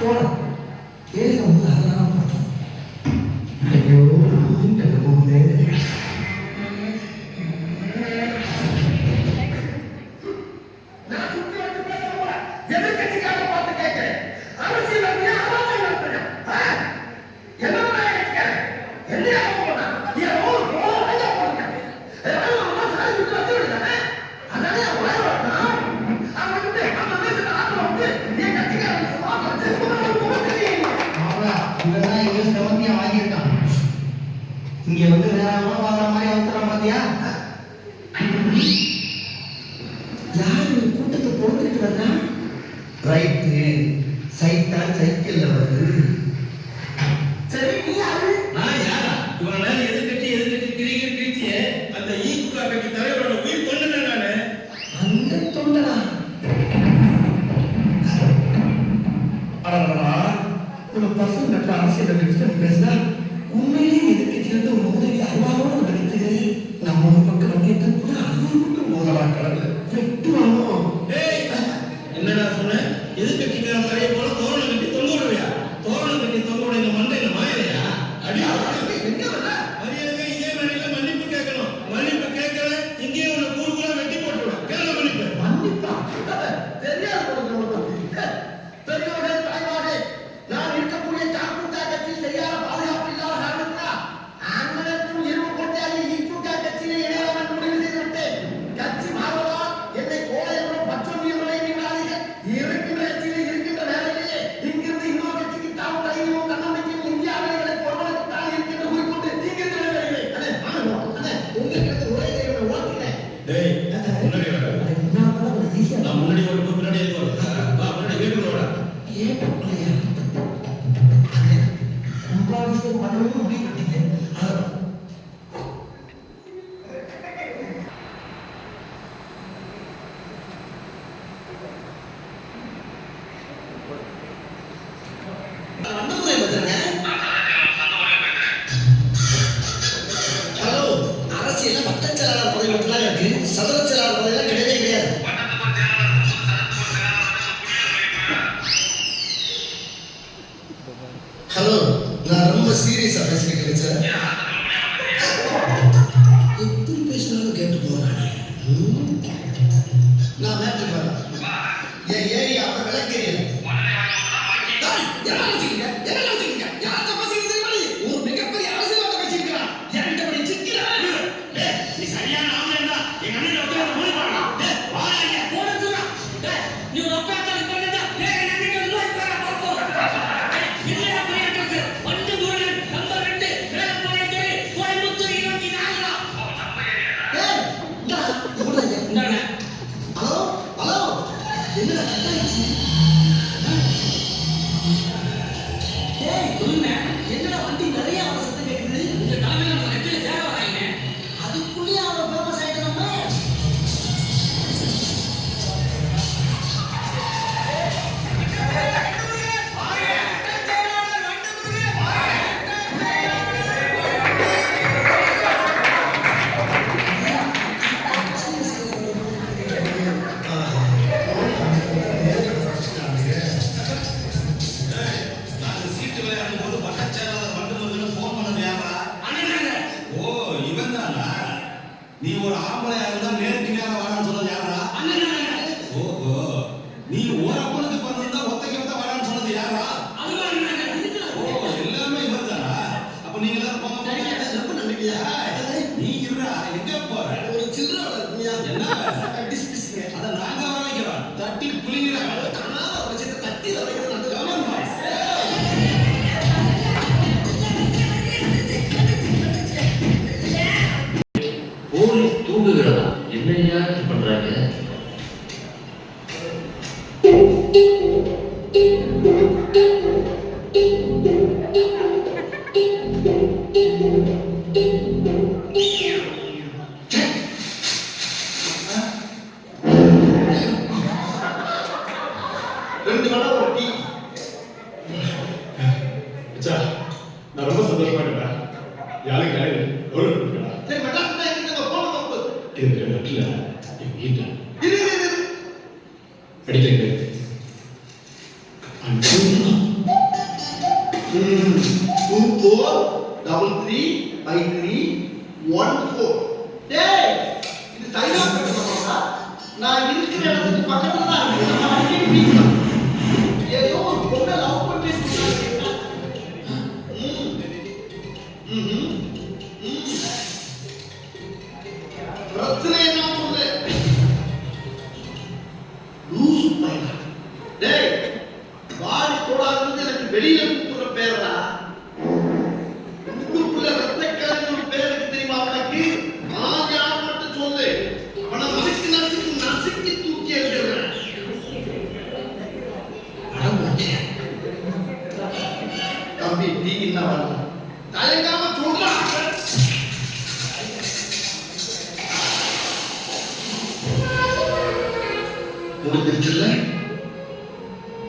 போலாம் கேள்வி வந்து அதெல்லாம் பார்த்தோம். ஐயோ போகுது. இங்க வந்து வேற வாங்குற மாதிரி அவசரம் பாத்தியா? யாரு கூட்டத்தை போட்டுட்டு வந்தா? ரைட்டு, சைத்தான் சைக்கிள்ல வருது. சரி நீ யாரு? நான் யாரா? இவ்வளவு நேரம் எதிர்கட்சி கிரிச்சியே அந்த ஈக்குகா கட்சி தலைவரோட உயிர் தொண்டனே நானு. அந்த தொண்டனா? அடடா, ஒரு பசங்க அரசியல் விஷயம் பேசினா உண்மையிலேயே எதிர்கட்சியிலிருந்து ஒரு உதவி அறிவாளோடு கிடைத்தது. நம்ம ஒரு பக்கம் வங்கிட்டு கூட அறுபது பக்கம் மோதலா கடல வெட்டுவானோ. என்னடா சொன்ன? எதிர்கட்சிக்கார தலையை போல தோரணம் கட்டி தொங்க விடுவியா? தோரணம் கட்டி தொங்க விட இந்த மண்டையில மாயலையா? அடி எங்க வர? மரியாதை இதே மேடையில மன்னிப்பு கேட்கணும். மன்னிப்பு கேட்கல இங்கேயே உன்னை கூறுக்குள்ள வெட்டி போட்டுருவேன். கேள மன்னிப்பு. மன்னிப்பா? தெரியாது பெரியவர்கள் தாய்மாரே, நான் இருக்கக்கூடிய தாக்கூட்டா கட்சி செய்யாத பாதுகாப்பு இல்லாத காரணத்தினா ஆங்கிலத்தில் இரும்பு கொட்டையாளி ஈக்குகா கட்சியிலே இணையவன் முடிவு செய்துவிட்டேன். கட்சி மாறுவதால் என்னை கோலை என்றும் பச்சொல்லி என்பதை நீங்காதீர்கள். இருக்கின்ற கட்சியிலே இருக்கின்ற வேலையிலேயே இங்கிருந்து இன்னொரு கட்சிக்கு தாம் தைரியமும் தன்னம்பிக்கையும் இந்தியாவிலே பொருளுக்கு தான் இருக்கின்ற குறிக்கொண்டு இங்கிருந்து வேலையில்லை. உங்களுக்கு ஒரே தைரியம் ஓட்டுறேன். முன்னாடி வர நான் முன்னாடி ஓட்டு பின்னாடி முன்னாடி கேட்டுக்கோட ஏற்படலையா? கும்பாபிஷேகம் பண்ணவும் முடிவுட்டீங்க. ஹலோ, அரசியல வட்ட செயலாளர் பதவி மட்டும்தான் இருக்கு, சதுர செயலாளர் பதவியெல்லாம் கிடையவே கிடையாது. ஹலோ, நான் ரொம்ப சீரியஸா பேசிக்கிட்டு சார். எப்படி பேசினாலும் கேட்டு போறானே. நான் மேட்ரு வரேன். என் ஏரியாவை விளக்கேறிய ஒரு மிகப்பெரிய அரசியல்வாத பேசியிருக்கிறான். என்கிட்ட படி சிக்கிறான். நீ சரியான ஆம்பளைன்னா எங்க அண்ணன் ஒருத்தர் மோதி பாடலாம். வாங்க போடுறா. நீ ஒரு அப்பா தான் பண்ணதா. எங்க அண்ணன் நோய் வர பாப்போ. இல்லையா பிரியட்டஸ் வந்து முருகன் நம்பர் 2 வேலப்பனை கோயம்புத்தூர் 24. இந்தானே. ஹலோ ஹலோ, என்னடா கட்டாயிச்சு? சொல்லுங்க, என்னடா வண்டி நிறைய அவசரத்தை கேட்குது? இந்த தலைமையில நம்ம நெத்தில சேர வராங்க. அதுக்குள்ளேயே அவரை ஃபேமஸ் ஆயிட்டோம்னா நீ ஒரு ஆம்பளையா இருந்தா நேருக்கு நேரம் வரான்னு சொன்னது யாரா? ஓஹோ, நீ ஒரு அப்பனுக்கு பிறந்திருந்தா ஒத்தைக்கு ஒத்த வரான்னு சொன்னது யாரா? ஓ, எல்லாமே இவர்தானா? அப்ப நீங்க எல்லாரும் போங்க. ரொம்ப நம்பிக்கையா? நீ இருடா, எங்க போற? ஒரு சில்லறை வளர்க்குமியா? என்ன டிஸ்பிஸ்ங்க. அதை நாங்க வரைக்கிறோம். தட்டி புளிங்கிறாங்க. காணாத ஒரு விஷயத்தை தட்டி வரைக்கிறது நல்லது. போலீஸ் தூங்குகிறதா? என்னையா பண்றாங்க? ரெண்டு வடை ஒரு டீ. நான் ரொம்ப சந்தோஷமா இருக்கேன். யாருக்கு எவ்வளவு இருக்கா? சரி மெட்ராஸ்ல எங்க போனோம்? இது நட்டில என் வீட்டுல இரு அடிக்கிறேன். 24335314. டேய், இது சைனா பிரச்சனைடா. நான் இருக்கிற இடத்துக்கு பக்கத்துல தான் இருக்கு. நம்ம அடிக்கடி மீட்லாம். ஏதோ ஒரு பொண்ணை லவ் பண்ணிட்டு இருக்கா. பிரச்சனை என்ன சொல்லு. லூசு பையன். டேய், வாடி போடாதது எனக்கு வெளியில கூப்பிடுற பேரா. உள்ளுக்குள்ள ரத்தக்காரன் ஒரு பேர் இருக்கு தெரியுமா அவனுக்கு? யார் மட்டும் சொல்லு. அவனை மறுக்கு நசுக்கி தூக்கி எறிஞ்சிடுறேன். தம்பி டீ என்ன வரணும் தயங்காம சொல்றா. முடிஞ்சிருச்சுல்ல?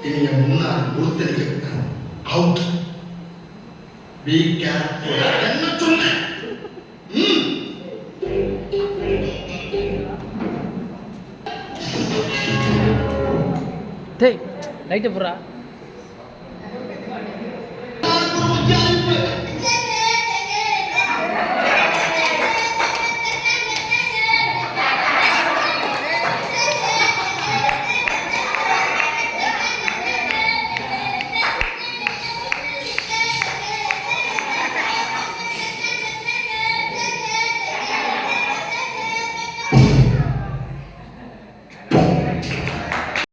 இனி என் முன்னாடி ஒருத்தரிக்க அவுட். Be careful. என்ன சொன்னேன்? டேய் லைட்டை போடுறா. ஒரு முக்கிய அறிவிப்பு.